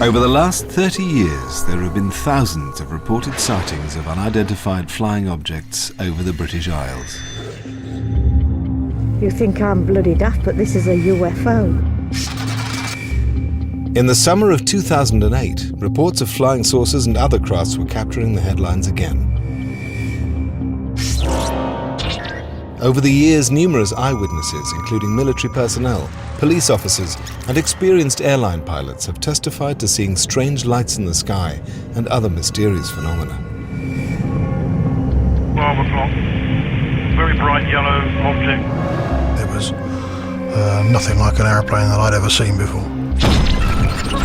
Over the last 30 years, there have been thousands of reported sightings of unidentified flying objects over the British Isles. You think I'm bloody daft, but this is a UFO. In the summer of 2008, reports of flying saucers and other crafts were capturing the headlines again. Over the years, numerous eyewitnesses, including military personnel, police officers, and experienced airline pilots have testified to seeing strange lights in the sky and other mysterious phenomena. 12 o'clock. Very bright yellow object. It was nothing like an aeroplane that I'd ever seen before.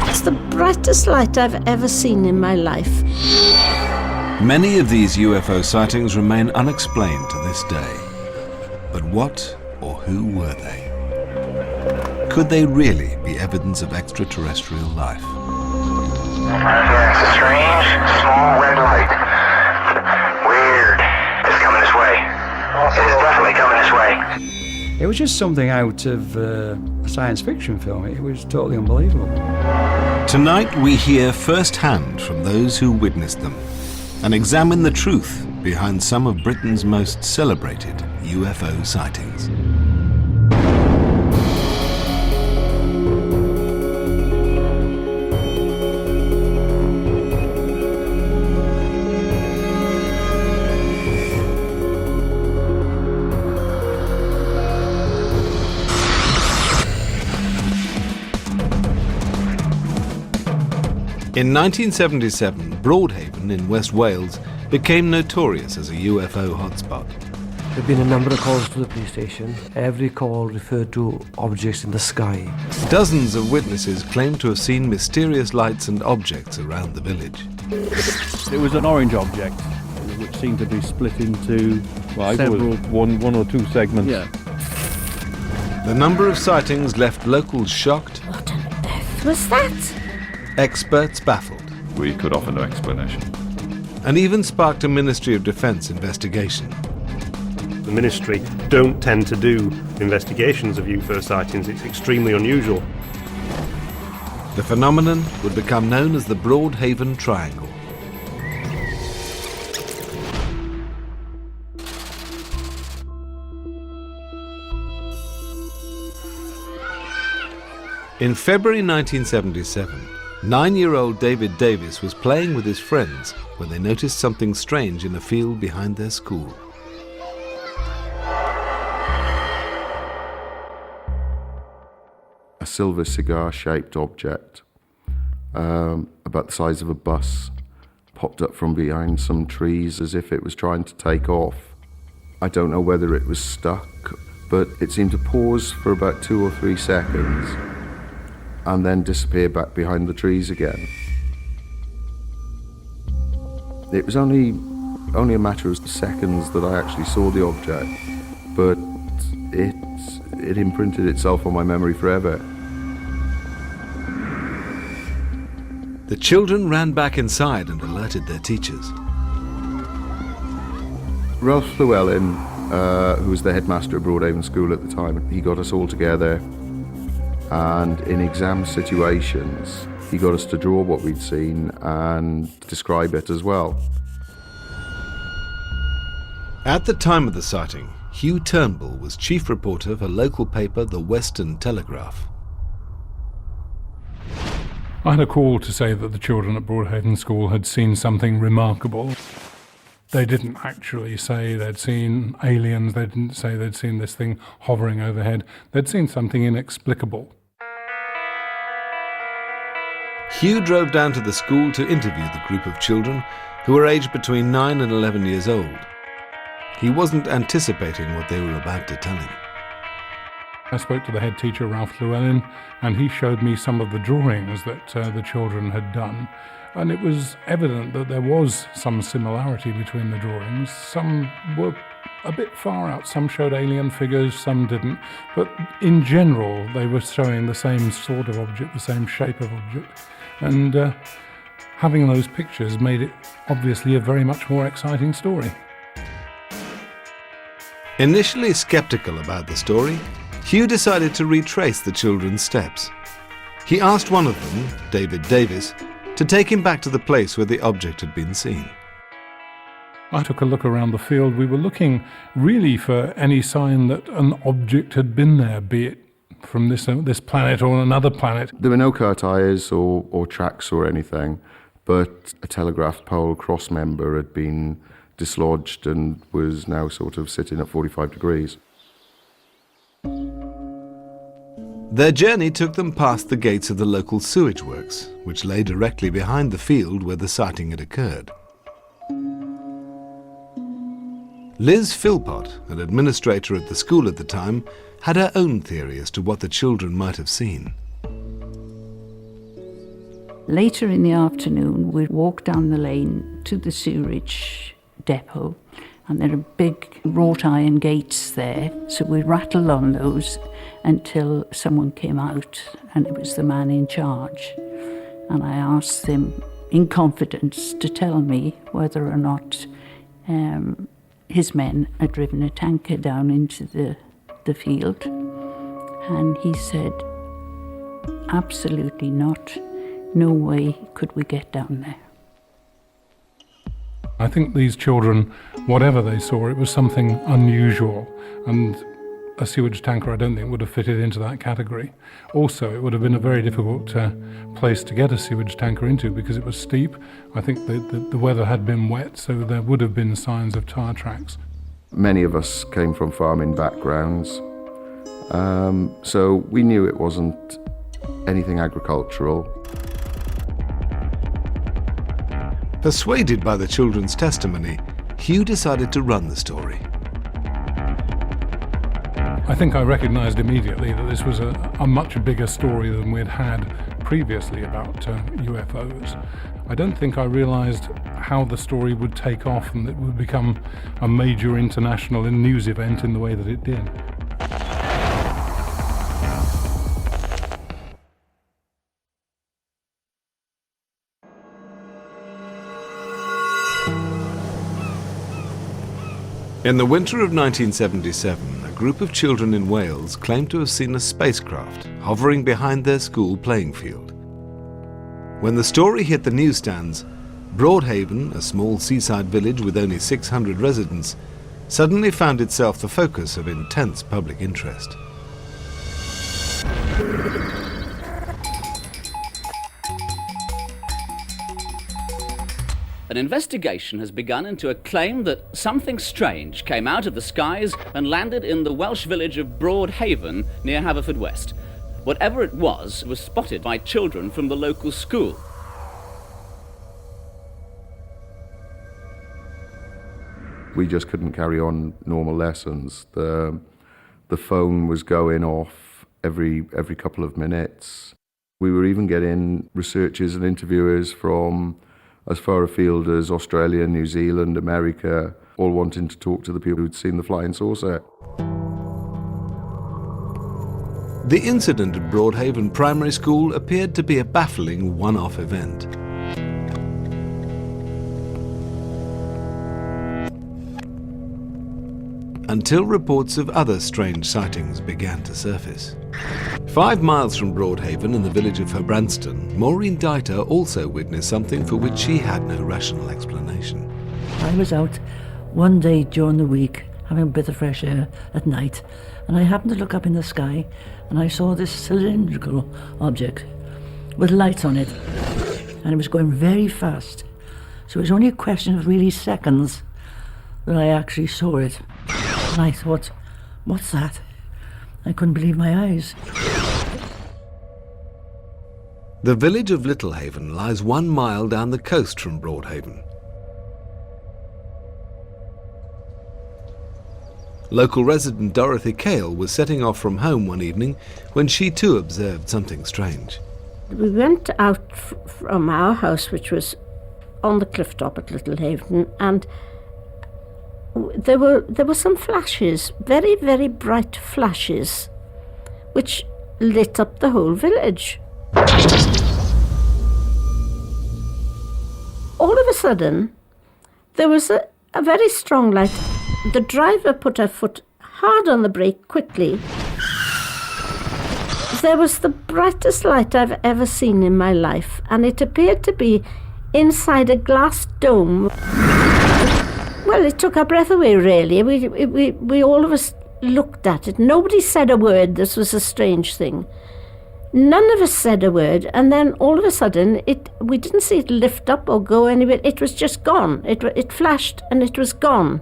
It's the brightest light I've ever seen in my life. Many of these UFO sightings remain unexplained to this day. But what or who were they? Could they really be evidence of extraterrestrial life? Yeah, it's a strange, small red light. Weird. It's coming this way. It's definitely coming this way. It was just something out of a science fiction film. It was totally unbelievable. Tonight we hear firsthand from those who witnessed them and examine the truth behind some of Britain's most celebrated UFO sightings. In 1977, Broadhaven in West Wales became notorious as a UFO hotspot. There have been a number of calls to the police station. Every call referred to objects in the sky. Dozens of witnesses claimed to have seen mysterious lights and objects around the village. It was an orange object, which seemed to be split into several... one or two segments. Yeah. The number of sightings left locals shocked. What on earth was that? Experts baffled. We could offer no explanation. And even sparked a Ministry of Defence investigation. The Ministry don't tend to do investigations of UFO sightings. It's extremely unusual. The phenomenon would become known as the Broadhaven Triangle. In February 1977, 9-year-old David Davis was playing with his friends when they noticed something strange in a field behind their school. A silver cigar-shaped object, about the size of a bus, popped up from behind some trees as if it was trying to take off. I don't know whether it was stuck, but it seemed to pause for about 2 or 3 seconds and then disappear back behind the trees again. It was only a matter of seconds that I actually saw the object, but it imprinted itself on my memory forever. The children ran back inside and alerted their teachers. Ralph Llewellyn, who was the headmaster at Broadhaven School at the time, he got us all together, and in exam situations, he got us to draw what we'd seen and describe it as well. At the time of the sighting, Hugh Turnbull was chief reporter for local paper The Western Telegraph. I had a call to say that the children at Broadhaven School had seen something remarkable. They didn't actually say they'd seen aliens, they didn't say they'd seen this thing hovering overhead. They'd seen something inexplicable. Hugh drove down to the school to interview the group of children who were aged between 9 and 11 years old. He wasn't anticipating what they were about to tell him. I spoke to the head teacher, Ralph Llewellyn, and he showed me some of the drawings that the children had done. And it was evident that there was some similarity between the drawings. Some were a bit far out, some showed alien figures, some didn't. But in general, they were showing the same sort of object, the same shape of object. And having those pictures made it obviously a very much more exciting story. Initially skeptical about the story, Hugh decided to retrace the children's steps. He asked one of them, David Davis, to take him back to the place where the object had been seen. I took a look around the field. We were looking really for any sign that an object had been there, be it from this planet or another planet. There were no car tyres or tracks or anything, but a telegraph pole cross member had been dislodged and was now sort of sitting at 45 degrees. Their journey took them past the gates of the local sewage works, which lay directly behind the field where the sighting had occurred. Liz Philpott, an administrator at the school at the time, had her own theory as to what the children might have seen. Later in the afternoon, we walked down the lane to the sewerage depot, and there are big wrought iron gates there, so we rattled on those until someone came out, and it was the man in charge. And I asked him in confidence to tell me whether or not his men had driven a tanker down into the field. And he said, absolutely not. No way could we get down there. I think these children, whatever they saw, it was something unusual, and a sewage tanker I don't think would have fitted into that category. Also, it would have been a very difficult place to get a sewage tanker into because it was steep. I think the weather had been wet, so there would have been signs of tyre tracks. Many of us came from farming backgrounds, so we knew it wasn't anything agricultural. Persuaded by the children's testimony, Hugh decided to run the story. I think I recognised immediately that this was a much bigger story than we'd had previously about UFOs. I don't think I realised how the story would take off and that it would become a major international news event in the way that it did. In the winter of 1977, a group of children in Wales claimed to have seen a spacecraft hovering behind their school playing field. When the story hit the newsstands, Broadhaven, a small seaside village with only 600 residents, suddenly found itself the focus of intense public interest. An investigation has begun into a claim that something strange came out of the skies and landed in the Welsh village of Broadhaven near Haverfordwest. Whatever it was spotted by children from the local school. We just couldn't carry on normal lessons. The phone was going off every couple of minutes. We were even getting researchers and interviewers from as far afield as Australia, New Zealand, America, all wanting to talk to the people who'd seen the flying saucer. The incident at Broadhaven Primary School appeared to be a baffling one-off event. Until reports of other strange sightings began to surface. 5 miles from Broadhaven in the village of Herbranston, Maureen Dieter also witnessed something for which she had no rational explanation. I was out one day during the week having a bit of fresh air at night, and I happened to look up in the sky and I saw this cylindrical object with lights on it, and it was going very fast. So it was only a question of really seconds that I actually saw it. And I thought, what's that? I couldn't believe my eyes. The village of Littlehaven lies 1 mile down the coast from Broadhaven. Local resident Dorothy Cale was setting off from home one evening when she too observed something strange. We went out from our house, which was on the cliff top at Littlehaven, and there were some flashes, very, very bright flashes, which lit up the whole village. All of a sudden, there was a very strong light. The driver put her foot hard on the brake quickly. There was the brightest light I've ever seen in my life, and it appeared to be inside a glass dome. Well, it took our breath away, really. We all of us looked at it. Nobody said a word. This was a strange thing. None of us said a word, and then all of a sudden, we didn't see it lift up or go anywhere. It was just gone. It flashed, and it was gone.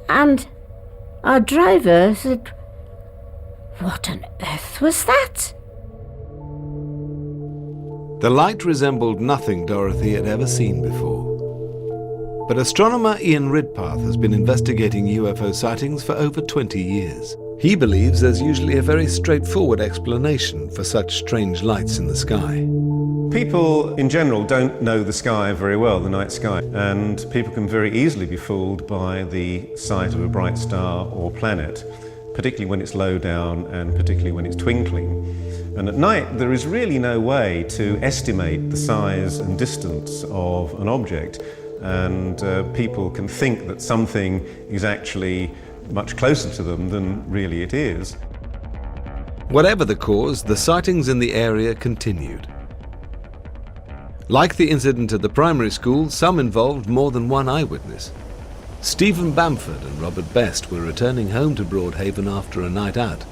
And our driver said, "What on earth was that?" The light resembled nothing Dorothy had ever seen before. But astronomer Ian Ridpath has been investigating UFO sightings for over 20 years. He believes there's usually a very straightforward explanation for such strange lights in the sky. People in general don't know the sky very well, the night sky, and people can very easily be fooled by the sight of a bright star or planet, particularly when it's low down and particularly when it's twinkling. And at night there is really no way to estimate the size and distance of an object, and people can think that something is actually much closer to them than really it is. Whatever the cause, the sightings in the area continued. Like the incident at the primary school, some involved more than one eyewitness. Stephen Bamford and Robert Best were returning home to Broadhaven after a night out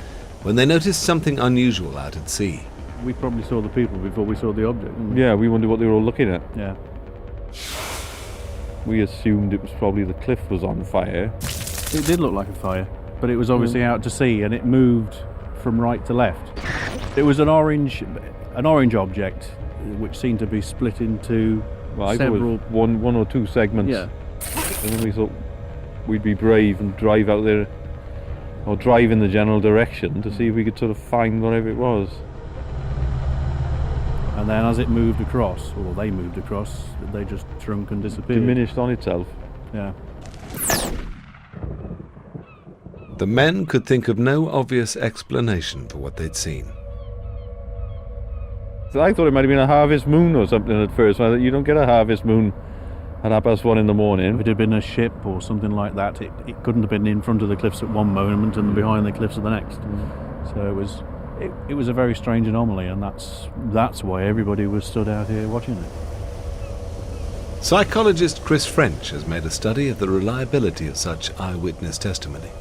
when they noticed something unusual out at sea. We probably saw the people before we saw the object. Yeah, we wondered what they were all looking at. Yeah. We assumed it was probably the cliff was on fire. It did look like a fire, but it was obviously out to sea, and it moved from right to left. It was an orange object, which seemed to be split into several... one or two segments. Yeah. And then we thought we'd be brave and drive out there, or drive in the general direction to see if we could sort of find whatever it was. And then as it moved across, or they moved across, they just shrunk and disappeared. Diminished on itself. Yeah. The men could think of no obvious explanation for what they'd seen. I thought it might have been a harvest moon or something at first. I thought, you don't get a harvest moon at 1:30 in the morning. If it had been a ship or something like that, it couldn't have been in front of the cliffs at one moment and behind the cliffs at the next. So it was a very strange anomaly, and that's why everybody was stood out here watching it. Psychologist Chris French has made a study of the reliability of such eyewitness testimony.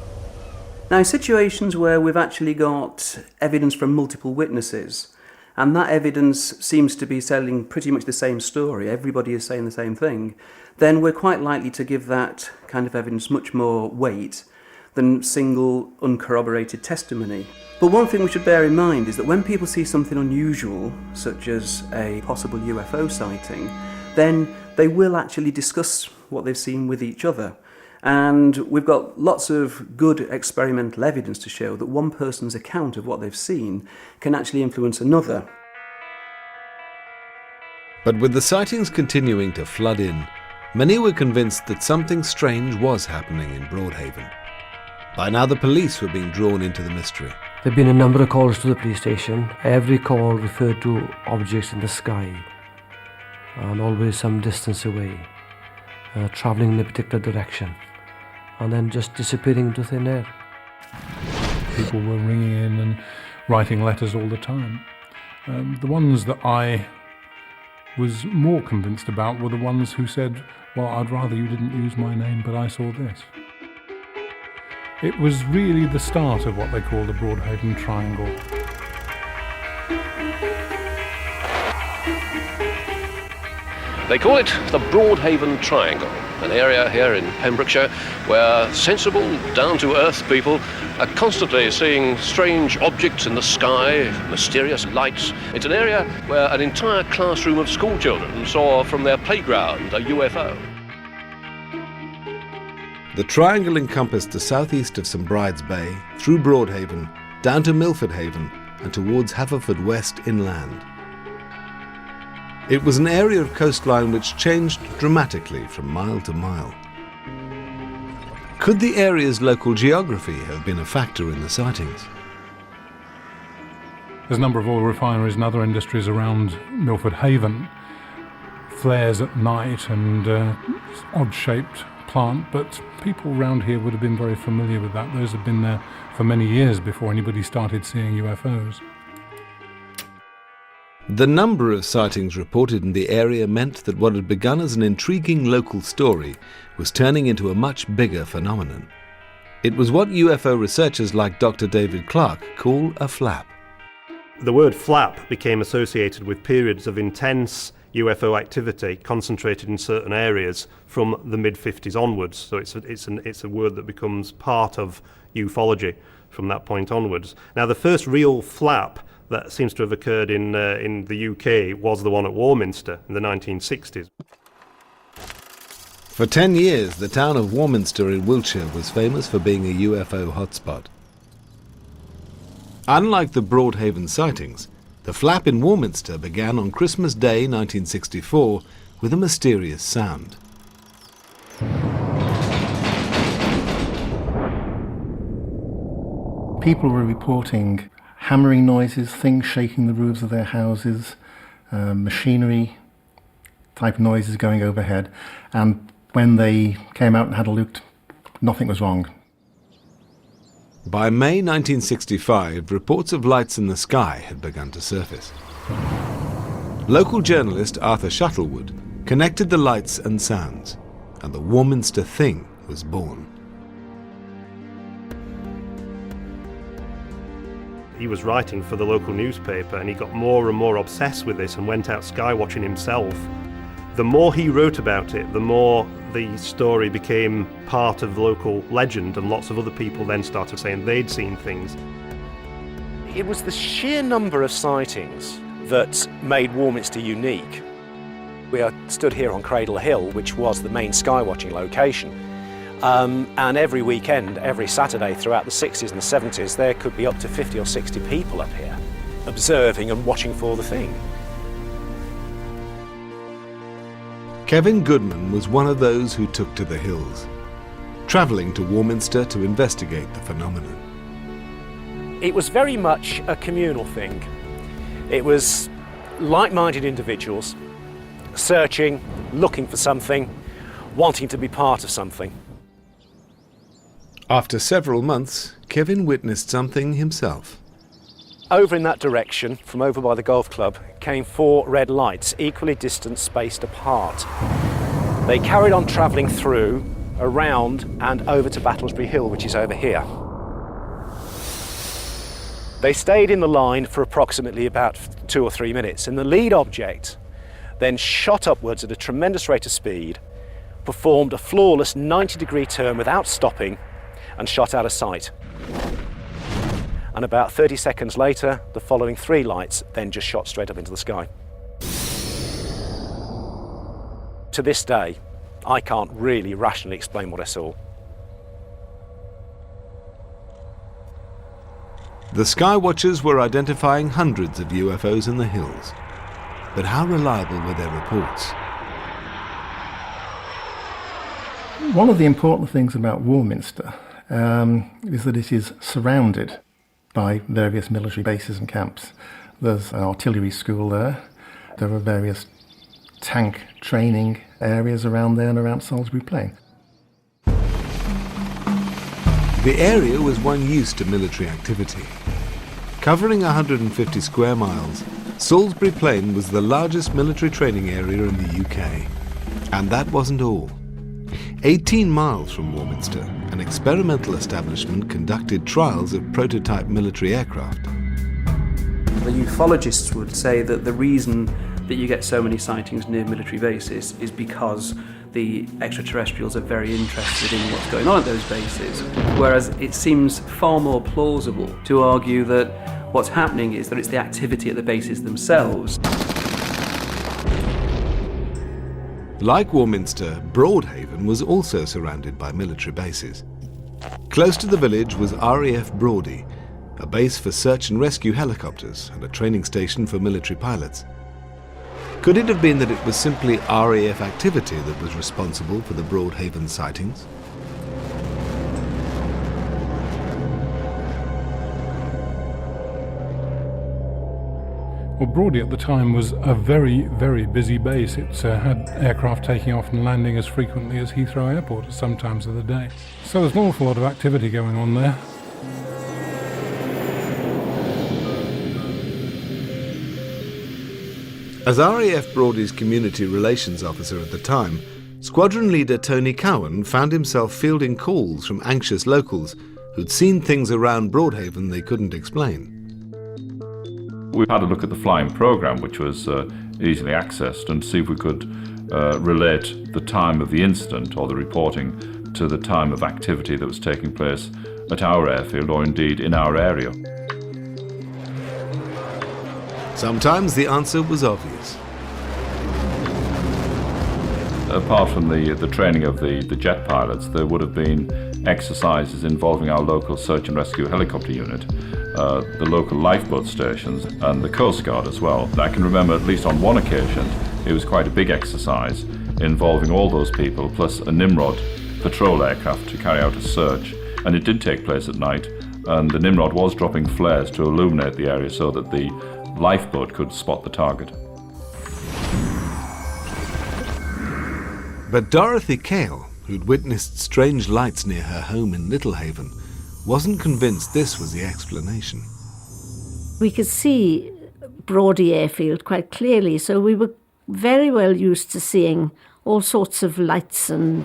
Now, situations where we've actually got evidence from multiple witnesses, and that evidence seems to be telling pretty much the same story, everybody is saying the same thing, then we're quite likely to give that kind of evidence much more weight than single uncorroborated testimony. But one thing we should bear in mind is that when people see something unusual, such as a possible UFO sighting, then they will actually discuss what they've seen with each other. And we've got lots of good experimental evidence to show that one person's account of what they've seen can actually influence another. But with the sightings continuing to flood in, many were convinced that something strange was happening in Broadhaven. By now the police were being drawn into the mystery. There have been a number of calls to the police station. Every call referred to objects in the sky and always some distance away, travelling in a particular direction and then just disappearing into thin air. People were ringing in and writing letters all the time. The ones that I was more convinced about were the ones who said, well, I'd rather you didn't use my name, but I saw this. It was really the start of what they call the Broadhaven Triangle. They call it the Broadhaven Triangle, an area here in Pembrokeshire where sensible, down-to-earth people are constantly seeing strange objects in the sky, mysterious lights. It's an area where an entire classroom of schoolchildren saw from their playground a UFO. The triangle encompassed the southeast of St Bride's Bay, through Broadhaven, down to Milford Haven and towards Haverfordwest inland. It was an area of coastline which changed dramatically from mile to mile. Could the area's local geography have been a factor in the sightings? There's a number of oil refineries and other industries around Milford Haven. Flares at night and odd-shaped plant, but people around here would have been very familiar with that. Those had been there for many years before anybody started seeing UFOs. The number of sightings reported in the area meant that what had begun as an intriguing local story was turning into a much bigger phenomenon. It was what UFO researchers like Dr. David Clark call a flap. The word flap became associated with periods of intense UFO activity concentrated in certain areas from the mid-50s onwards. So it's a word that becomes part of ufology from that point onwards. Now, the first real flap that seems to have occurred in the UK was the one at Warminster in the 1960s. For 10 years, the town of Warminster in Wiltshire was famous for being a UFO hotspot. Unlike the Broadhaven sightings, the flap in Warminster began on Christmas Day 1964 with a mysterious sound. People were reporting hammering noises, things shaking the roofs of their houses, machinery type noises going overhead, and when they came out and had a look, nothing was wrong. By May 1965, reports of lights in the sky had begun to surface. Local journalist Arthur Shuttlewood connected the lights and sounds, and the Warminster Thing was born. He was writing for the local newspaper and he got more and more obsessed with this and went out skywatching himself. The more he wrote about it, the more the story became part of the local legend, and lots of other people then started saying they'd seen things. It was the sheer number of sightings that made Warminster unique. We are stood here on Cradle Hill, which was the main skywatching location. And every weekend, every Saturday throughout the 60s and the 70s, there could be up to 50 or 60 people up here observing and watching for the thing. Kevin Goodman was one of those who took to the hills, travelling to Warminster to investigate the phenomenon. It was very much a communal thing. It was like-minded individuals searching, looking for something, wanting to be part of something. After several months, Kevin witnessed something himself. Over in that direction, from over by the golf club, came 4 red lights, equally distant, spaced apart. They carried on travelling through, around, and over to Battlesbury Hill, which is over here. They stayed in the line for approximately about 2 or 3 minutes, and the lead object then shot upwards at a tremendous rate of speed, performed a flawless 90-degree turn without stopping, and shot out of sight. And about 30 seconds later, the following 3 lights then just shot straight up into the sky. To this day, I can't really rationally explain what I saw. The skywatchers were identifying hundreds of UFOs in the hills. But how reliable were their reports? One of the important things about Warminster is that it is surrounded by various military bases and camps. There's an artillery school there. There are various tank training areas around there and around Salisbury Plain. The area was one used to military activity. Covering 150 square miles, Salisbury Plain was the largest military training area in the UK. And that wasn't all. 18 miles from Warminster, an experimental establishment conducted trials of prototype military aircraft. The ufologists would say that the reason that you get so many sightings near military bases is because the extraterrestrials are very interested in what's going on at those bases, whereas it seems far more plausible to argue that what's happening is that it's the activity at the bases themselves. Like Warminster, Broadhaven was also surrounded by military bases. Close to the village was RAF Brawdy, a base for search and rescue helicopters and a training station for military pilots. Could it have been that it was simply RAF activity that was responsible for the Broadhaven sightings? Well, Broadie at the time was a very, very busy base. It had aircraft taking off and landing as frequently as Heathrow Airport at some times of the day. So there's an awful lot of activity going on there. As RAF Broadie's community relations officer at the time, Squadron Leader Tony Cowan found himself fielding calls from anxious locals who'd seen things around Broadhaven they couldn't explain. We had a look at the flying programme, which was easily accessed, and see if we could relate the time of the incident or the reporting to the time of activity that was taking place at our airfield or indeed in our area. Sometimes the answer was obvious. Apart from the training of the jet pilots, there would have been exercises involving our local search and rescue helicopter unit, the local lifeboat stations and the Coast Guard as well. I can remember at least on one occasion it was quite a big exercise involving all those people plus a Nimrod patrol aircraft to carry out a search, and it did take place at night, and the Nimrod was dropping flares to illuminate the area so that the lifeboat could spot the target. But Dorothy Cale, who'd witnessed strange lights near her home in Littlehaven, wasn't convinced this was the explanation. We could see Broadie Airfield quite clearly, so we were very well used to seeing all sorts of lights and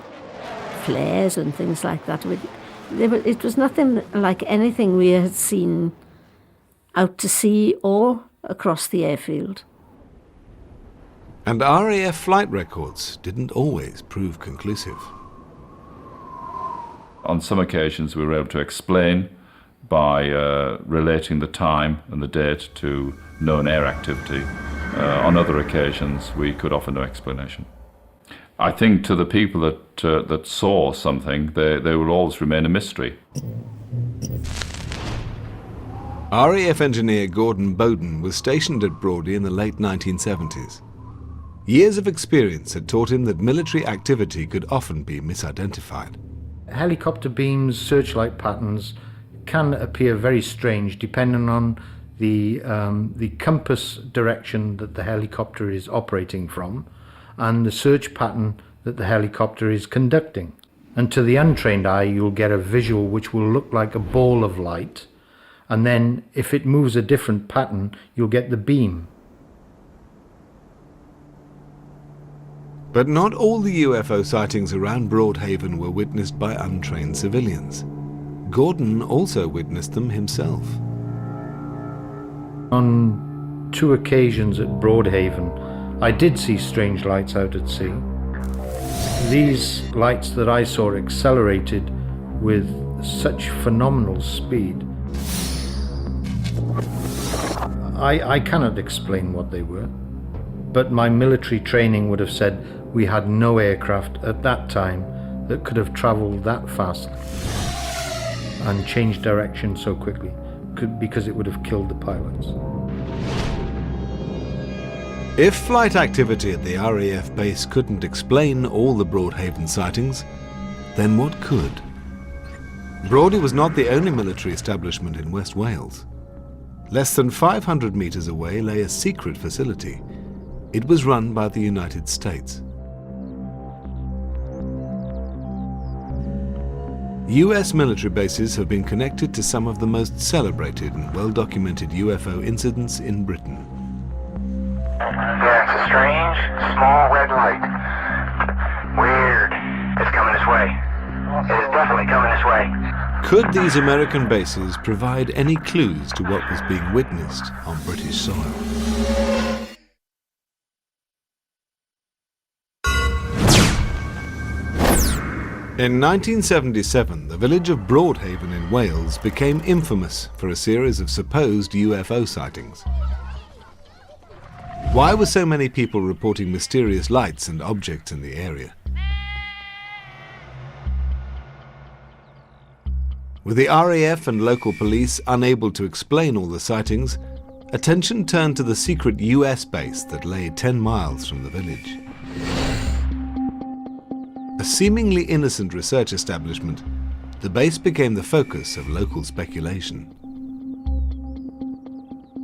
flares and things like that. It was nothing like anything we had seen out to sea or across the airfield. And RAF flight records didn't always prove conclusive. On some occasions we were able to explain by relating the time and the date to known air activity. On other occasions we could offer no explanation. I think to the people that saw something, they will always remain a mystery. RAF engineer Gordon Bowden was stationed at Broadie in the late 1970s. Years of experience had taught him that military activity could often be misidentified. Helicopter beams, searchlight patterns can appear very strange depending on the compass direction that the helicopter is operating from and the search pattern that the helicopter is conducting. And to the untrained eye, you'll get a visual which will look like a ball of light, and then if it moves a different pattern, you'll get the beam. But not all the UFO sightings around Broadhaven were witnessed by untrained civilians. Gordon also witnessed them himself. On 2 occasions at Broadhaven, I did see strange lights out at sea. These lights that I saw accelerated with such phenomenal speed. I cannot explain what they were, but my military training would have said we had no aircraft at that time that could have travelled that fast and changed direction so quickly, because it would have killed the pilots. If flight activity at the RAF base couldn't explain all the Broadhaven sightings, then what could? Broadie was not the only military establishment in West Wales. Less than 500 metres away lay a secret facility. It was run by the United States. US military bases have been connected to some of the most celebrated and well-documented UFO incidents in Britain. Yeah, it's a strange, small red light. Weird. It's coming this way. It is definitely coming this way. Could these American bases provide any clues to what was being witnessed on British soil? In 1977, the village of Broadhaven in Wales became infamous for a series of supposed UFO sightings. Why were so many people reporting mysterious lights and objects in the area? With the RAF and local police unable to explain all the sightings, attention turned to the secret US base that lay 10 miles from the village. A seemingly innocent research establishment, the base became the focus of local speculation.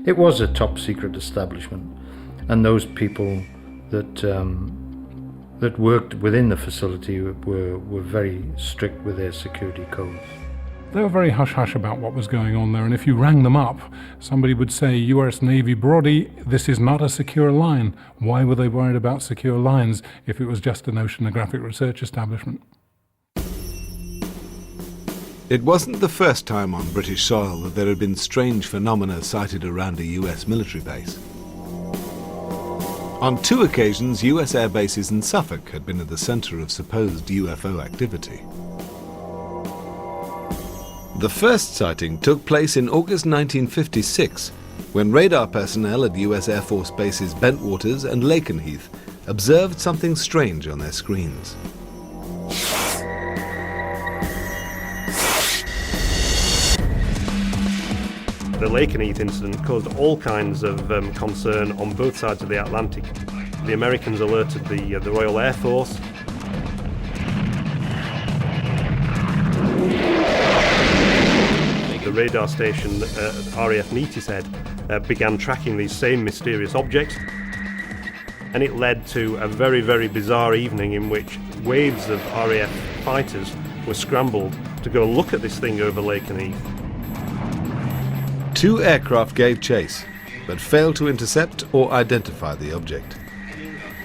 It was a top secret establishment, and those people that worked within the facility were very strict with their security codes. They were very hush-hush about what was going on there, and if you rang them up, somebody would say, US Navy Brody, this is not a secure line. Why were they worried about secure lines if it was just an oceanographic research establishment? It wasn't the first time on British soil that there had been strange phenomena sighted around a US military base. On 2 occasions, US air bases in Suffolk had been at the centre of supposed UFO activity. The first sighting took place in August 1956, when radar personnel at US Air Force bases Bentwaters and Lakenheath observed something strange on their screens. The Lakenheath incident caused all kinds of concern on both sides of the Atlantic. The Americans alerted the Royal Air Force. The radar station RAF Neatishead began tracking these same mysterious objects, and it led to a very, very bizarre evening in which waves of RAF fighters were scrambled to go and look at this thing over Lakenheath. 2 aircraft gave chase, but failed to intercept or identify the object.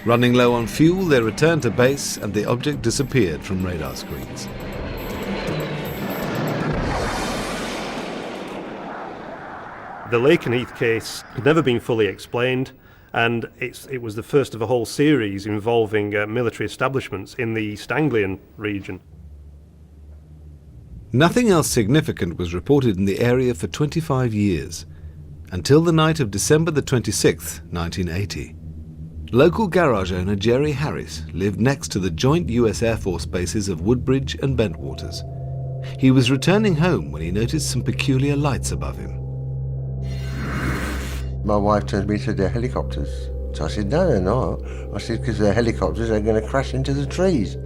Running low on fuel, they returned to base and the object disappeared from radar screens. The Lakenheath case had never been fully explained, and it was the first of a whole series involving military establishments in the East Anglian region. Nothing else significant was reported in the area for 25 years, until the night of December the 26th, 1980. Local garage owner Jerry Harris lived next to the joint US Air Force bases of Woodbridge and Bentwaters. He was returning home when he noticed some peculiar lights above him. My wife turned me to the helicopters. So I said, no, they're not. I said, because they're helicopters, they're going to crash into the trees.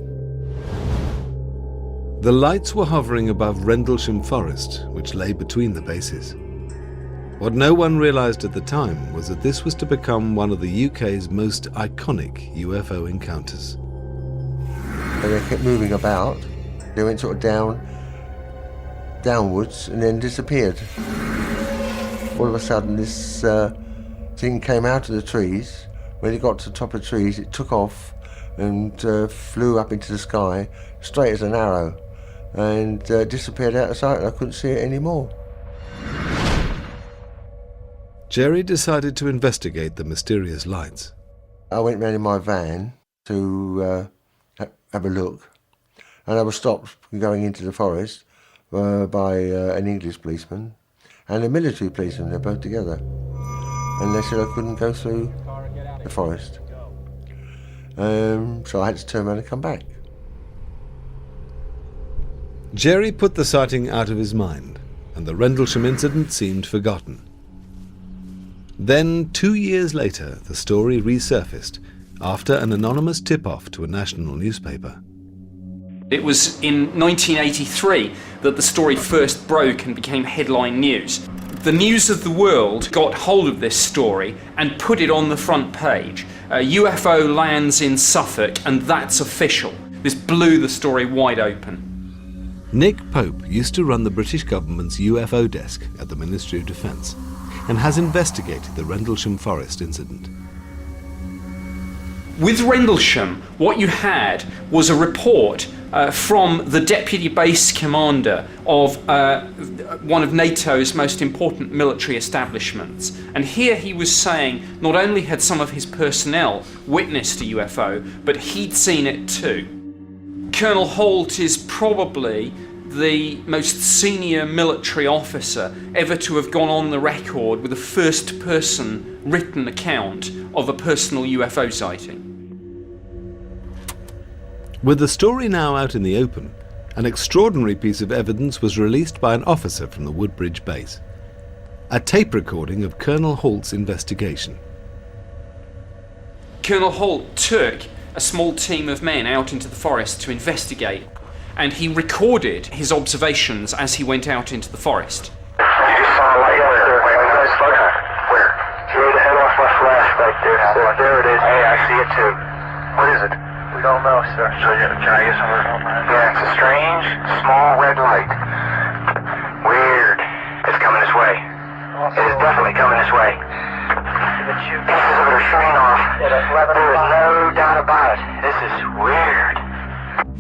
The lights were hovering above Rendlesham Forest, which lay between the bases. What no one realised at the time was that this was to become one of the UK's most iconic UFO encounters. And they kept moving about. They went sort of downwards and then disappeared. All of a sudden this thing came out of the trees. When it got to the top of the trees, it took off and flew up into the sky, straight as an arrow, and disappeared out of sight, and I couldn't see it anymore. Jerry decided to investigate the mysterious lights. I went round in my van to have a look, and I was stopped from going into the forest by an English policeman and a military policeman. They're both together, and they said I couldn't go through the forest. So I had to turn around and come back. Jerry put the sighting out of his mind, and the Rendlesham incident seemed forgotten. Then, 2 years later, the story resurfaced after an anonymous tip-off to a national newspaper. It was in 1983 that the story first broke and became headline news. The News of the World got hold of this story and put it on the front page. A UFO lands in Suffolk, and that's official. This blew the story wide open. Nick Pope used to run the British government's UFO desk at the Ministry of Defence and has investigated the Rendlesham Forest incident. With Rendlesham, what you had was a report from the deputy base commander of one of NATO's most important military establishments. And here he was saying not only had some of his personnel witnessed a UFO, but he'd seen it too. Colonel Holt is probably the most senior military officer ever to have gone on the record with a first-person written account of a personal UFO sighting. With the story now out in the open, an extraordinary piece of evidence was released by an officer from the Woodbridge base. A tape recording of Colonel Holt's investigation. Colonel Holt took a small team of men out into the forest to investigate, and he recorded his observations as he went out into the forest. You saw a light where There it is. Hey, I see it too. What is it? We don't know, sir. So can I get some of it? Yeah, it's a strange, small red light. Weird. It's coming this way. It is definitely coming this way. Pieces of it are shooting off. There is no doubt about it. This is weird.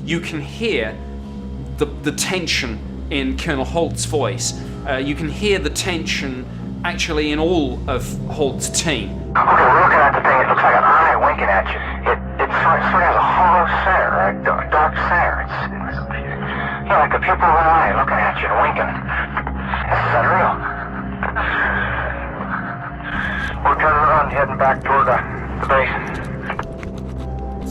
You can hear the tension in Colonel Holt's voice. You can hear the tension actually in all of Holt's team. Okay, we're looking at the thing. It looks like an eye winking at you. It sort of has a hollow center, a dark center. It's like a pupil of an eye looking at you and winking. This is unreal. We're turning around, heading back toward the base.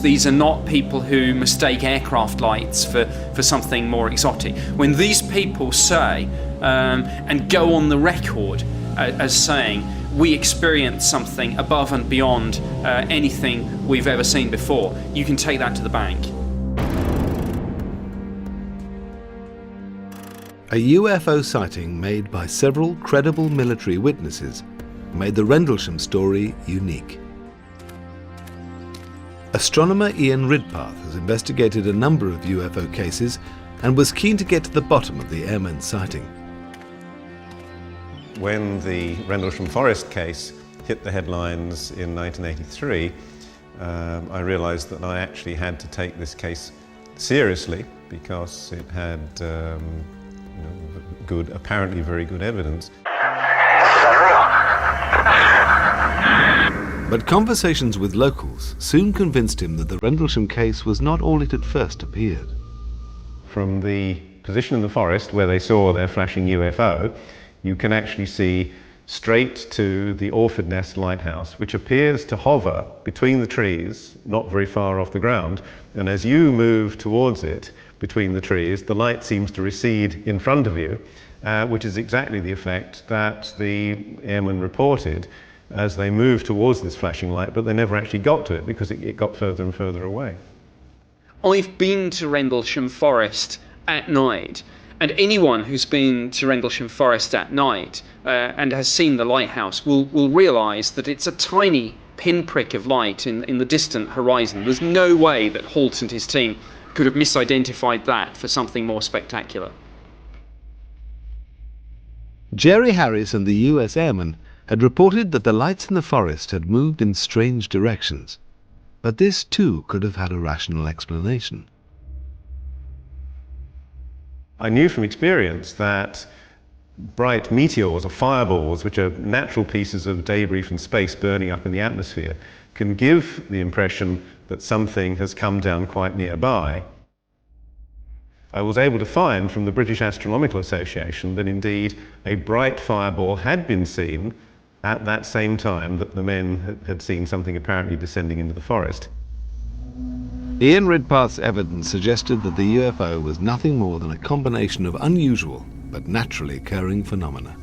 These are not people who mistake aircraft lights for something more exotic. When these people say, and go on the record as saying, we experienced something above and beyond anything we've ever seen before, you can take that to the bank. A UFO sighting made by several credible military witnesses made the Rendlesham story unique. Astronomer Ian Ridpath has investigated a number of UFO cases and was keen to get to the bottom of the airman's sighting. When the Rendlesham Forest case hit the headlines in 1983, I realised that I actually had to take this case seriously because it had apparently very good evidence. But conversations with locals soon convinced him that the Rendlesham case was not all it had first appeared. From the position in the forest where they saw their flashing UFO, you can actually see straight to the Orford Nest lighthouse, which appears to hover between the trees, not very far off the ground. And as you move towards it, between the trees, the light seems to recede in front of you, which is exactly the effect that the airmen reported as they moved towards this flashing light, but they never actually got to it because it got further and further away. I've been to Rendlesham Forest at night, and anyone who's been to Rendlesham Forest at night and has seen the lighthouse will realise that it's a tiny pinprick of light in the distant horizon. There's no way that Holt and his team could have misidentified that for something more spectacular. Jerry Harris and the US airmen had reported that the lights in the forest had moved in strange directions, but this too could have had a rational explanation. I knew from experience that bright meteors or fireballs, which are natural pieces of debris from space burning up in the atmosphere, can give the impression that something has come down quite nearby. I was able to find from the British Astronomical Association that indeed a bright fireball had been seen at that same time that the men had seen something apparently descending into the forest. Ian Ridpath's evidence suggested that the UFO was nothing more than a combination of unusual but naturally occurring phenomena.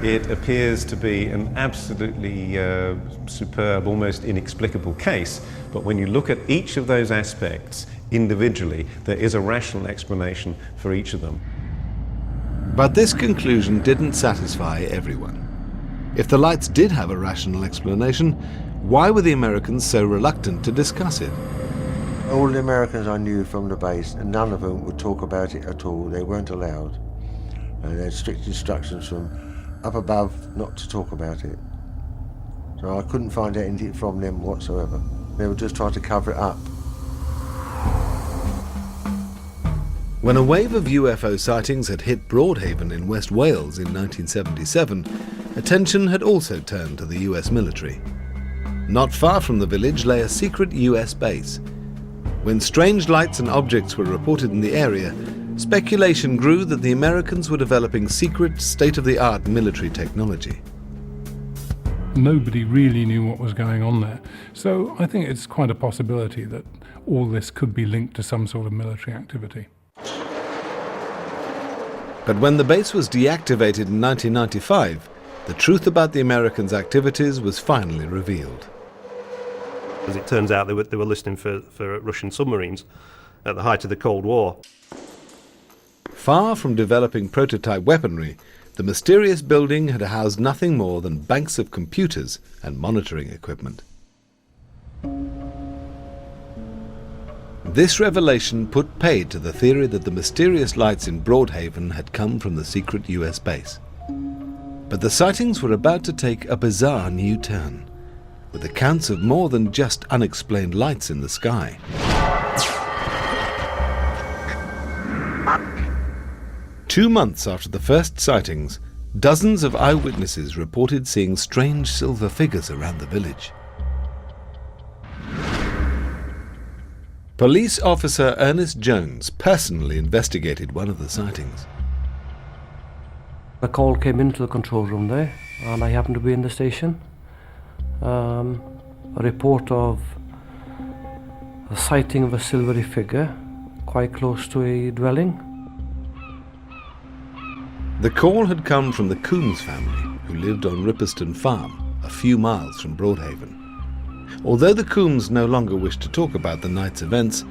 It appears to be an absolutely superb, almost inexplicable case, but when you look at each of those aspects individually, there is a rational explanation for each of them. But this conclusion didn't satisfy everyone. If the lights did have a rational explanation, why were the Americans so reluctant to discuss it? All the Americans I knew from the base, and none of them would talk about it at all. They weren't allowed. And they had strict instructions from up above not to talk about it. So I couldn't find out anything from them whatsoever. They were just trying to cover it up. When a wave of UFO sightings had hit Broadhaven in West Wales in 1977, attention had also turned to the US military. Not far from the village lay a secret US base. When strange lights and objects were reported in the area, speculation grew that the Americans were developing secret, state-of-the-art military technology. Nobody really knew what was going on there. So I think it's quite a possibility that all this could be linked to some sort of military activity. But when the base was deactivated in 1995, the truth about the Americans' activities was finally revealed. As it turns out, they were listening for Russian submarines at the height of the Cold War. Far from developing prototype weaponry, The mysterious building had housed nothing more than banks of computers and monitoring equipment. This revelation put paid to the theory that the mysterious lights in Broadhaven had come from the secret US base. But the sightings were about to take a bizarre new turn, with accounts of more than just unexplained lights in the sky. 2 months after the first sightings, dozens of eyewitnesses reported seeing strange silver figures around the village. Police officer Ernest Jones personally investigated one of the sightings. A call came into the control room there, and I happened to be in the station. A report of a sighting of a silvery figure quite close to a dwelling. The call had come from the Coombs family, who lived on Ripperston Farm, a few miles from Broadhaven. Although the Coombs no longer wished to talk about the night's events,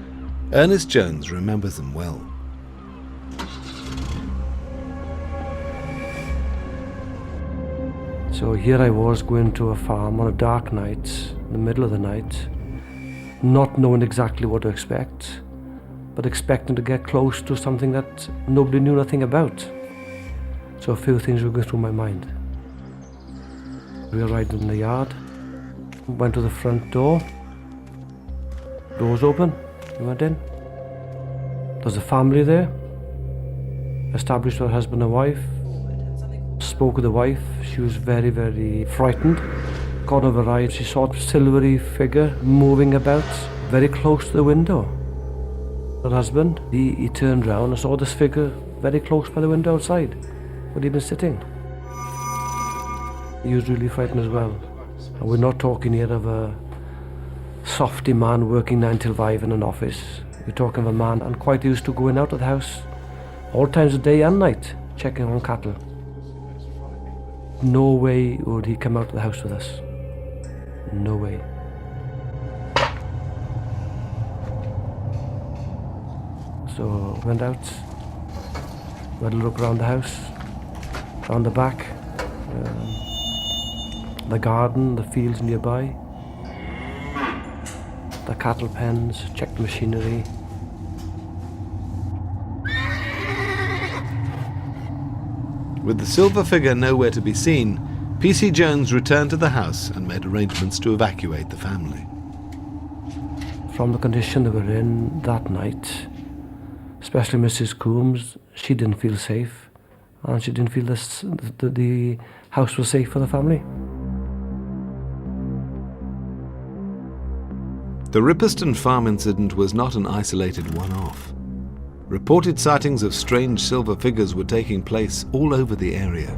Ernest Jones remembers them well. So here I was going to a farm on a dark night, in the middle of the night, not knowing exactly what to expect, but expecting to get close to something that nobody knew nothing about. So a few things were going through my mind. We arrived in the yard, went to the front door, doors open, we went in. There was a family there, established with a husband and wife. Spoke with the wife, she was very, very frightened. Corner of her eye, she saw a silvery figure moving about very close to the window. Her husband, he turned round and saw this figure very close by the window outside, where he'd been sitting. He was really frightened as well. And we're not talking here of a softy man working 9 till 5 in an office. We're talking of a man and quite used to going out of the house all times of day and night, checking on cattle. No way would he come out of the house with us. No way. So went out, had a look around the house, around the back, the garden, the fields nearby, the cattle pens, checked the machinery. With the silver figure nowhere to be seen, PC Jones returned to the house and made arrangements to evacuate the family. From the condition they were in that night, especially Mrs. Coombs, she didn't feel safe, and she didn't feel the house was safe for the family. The Ripperston Farm incident was not an isolated one-off. Reported sightings of strange silver figures were taking place all over the area.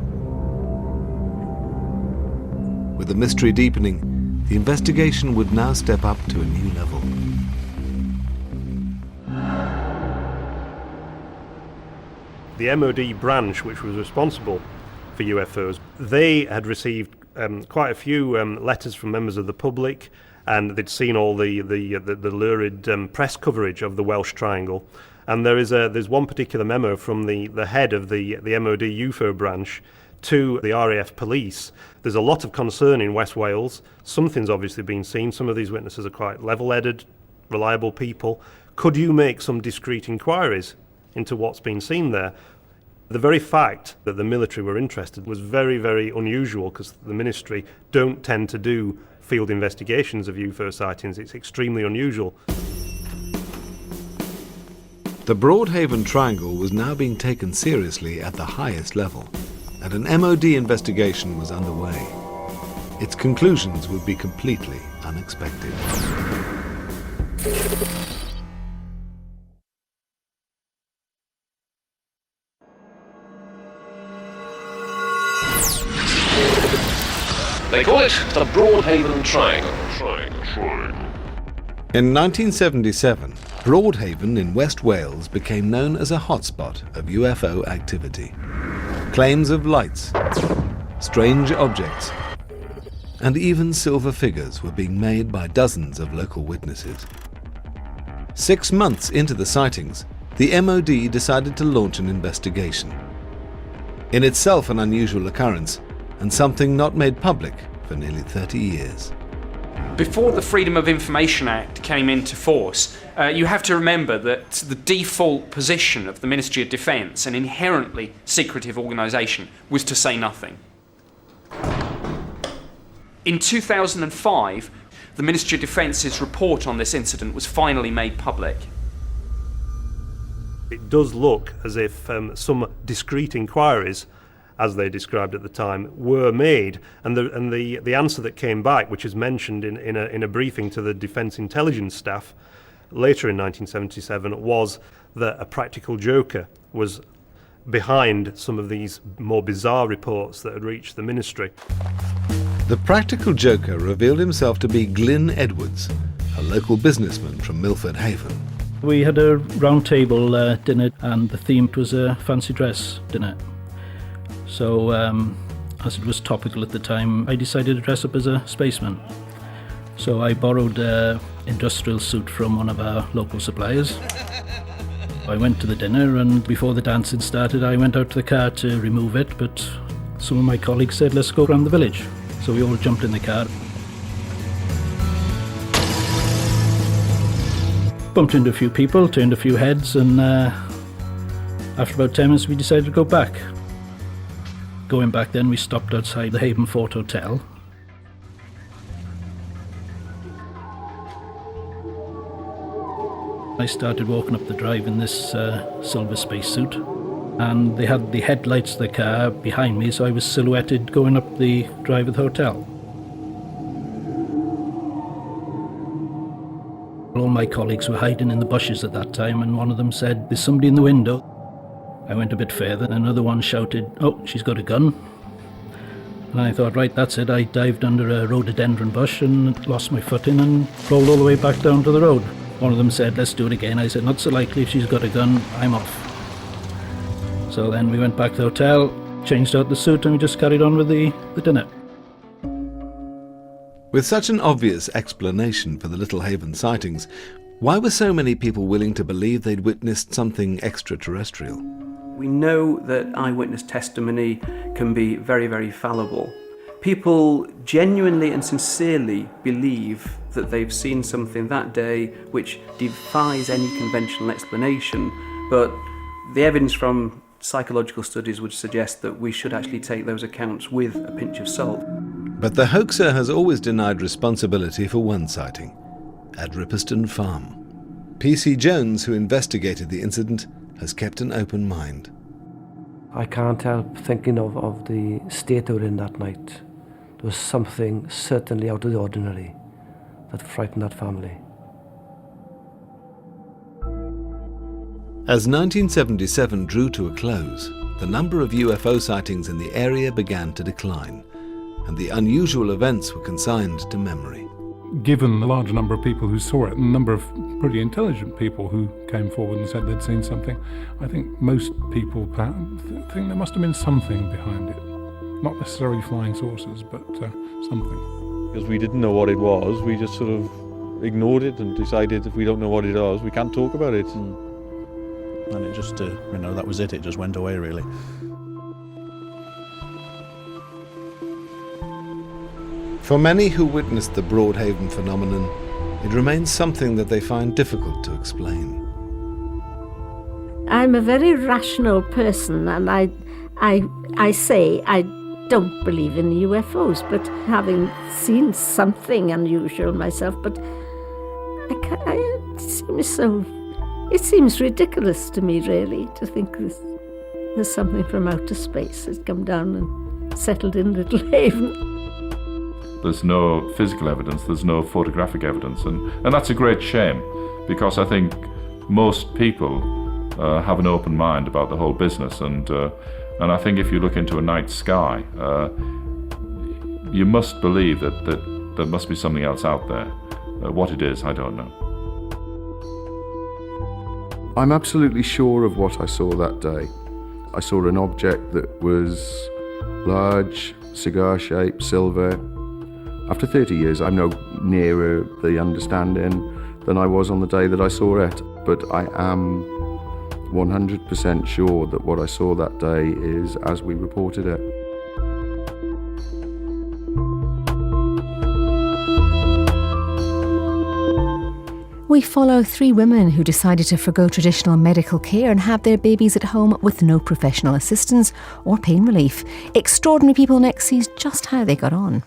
With the mystery deepening, the investigation would now step up to a new level. The MOD branch, which was responsible for UFOs, they had received quite a few letters from members of the public, and they'd seen all the lurid press coverage of the Welsh Triangle. And there's one particular memo from the head of the MOD UFO branch to the RAF police. There's a lot of concern in West Wales. Something's obviously been seen. Some of these witnesses are quite level-headed, reliable people. Could you make some discreet inquiries into what's been seen there? The very fact that the military were interested was very, very unusual, because the ministry don't tend to do field investigations of UFO sightings. It's extremely unusual. The Broadhaven Triangle was now being taken seriously at the highest level, and an MOD investigation was underway. Its conclusions would be completely unexpected. They call it the Broadhaven Triangle. In 1977, Broadhaven in West Wales became known as a hotspot of UFO activity. Claims of lights, strange objects, and even silver figures were being made by dozens of local witnesses. 6 months into the sightings, the MOD decided to launch an investigation. In itself an unusual occurrence, and something not made public for nearly 30 years. Before the Freedom of Information Act came into force, you have to remember that the default position of the Ministry of Defence, an inherently secretive organisation, was to say nothing. In 2005, the Ministry of Defence's report on this incident was finally made public. It does look as if some discreet inquiries, as they described at the time, were made, and the answer that came back, which is mentioned in a briefing to the Defence Intelligence staff later in 1977, was that a practical joker was behind some of these more bizarre reports that had reached the ministry. The practical joker revealed himself to be Glyn Edwards, a local businessman from Milford Haven. We had a round table dinner, and the theme was a fancy dress dinner. So, as it was topical at the time, I decided to dress up as a spaceman. So I borrowed an industrial suit from one of our local suppliers. I went to the dinner, and before the dancing started, I went out to the car to remove it, but some of my colleagues said, let's go around the village. So we all jumped in the car. Bumped into a few people, turned a few heads, and after about 10 minutes we decided to go back. Going back then, we stopped outside the Haven Fort Hotel. I started walking up the drive in this silver spacesuit, and they had the headlights of the car behind me, so I was silhouetted going up the drive of the hotel. All my colleagues were hiding in the bushes at that time, and one of them said, there's somebody in the window. I went a bit further, and another one shouted, oh, she's got a gun. And I thought, right, that's it. I dived under a rhododendron bush and lost my footing and rolled all the way back down to the road. One of them said, let's do it again. I said, not so likely, if she's got a gun, I'm off. So then we went back to the hotel, changed out the suit, and we just carried on with the dinner. With such an obvious explanation for the Little Haven sightings, why were so many people willing to believe they'd witnessed something extraterrestrial? We know that eyewitness testimony can be very, very fallible. People genuinely and sincerely believe that they've seen something that day which defies any conventional explanation, but the evidence from psychological studies would suggest that we should actually take those accounts with a pinch of salt. But the hoaxer has always denied responsibility for one sighting, at Ripperston Farm. PC Jones, who investigated the incident, has kept an open mind. I can't help thinking of the state they were in that night. There was something certainly out of the ordinary that frightened that family. As 1977 drew to a close, the number of UFO sightings in the area began to decline, and the unusual events were consigned to memory. Given the large number of people who saw it, and the number of pretty intelligent people who came forward and said they'd seen something, I think most people think there must have been something behind it. Not necessarily flying saucers, but something. Because we didn't know what it was, we just sort of ignored it and decided if we don't know what it was, we can't talk about it. And it just, that was it just went away really. For many who witnessed the Broadhaven phenomenon, it remains something that they find difficult to explain. I'm a very rational person, and I say I don't believe in UFOs, but having seen something unusual myself, but it seems ridiculous to me, really, to think there's something from outer space that's come down and settled in Little Haven. There's no physical evidence, there's no photographic evidence, and that's a great shame, because I think most people have an open mind about the whole business, and I think if you look into a night sky, you must believe that there must be something else out there. What it is, I don't know. I'm absolutely sure of what I saw that day. I saw an object that was large, cigar-shaped, silver. After 30 years, I'm no nearer the understanding than I was on the day that I saw it, but I am 100% sure that what I saw that day is as we reported it. We follow 3 women who decided to forgo traditional medical care and have their babies at home with no professional assistance or pain relief. Extraordinary People Next sees just how they got on.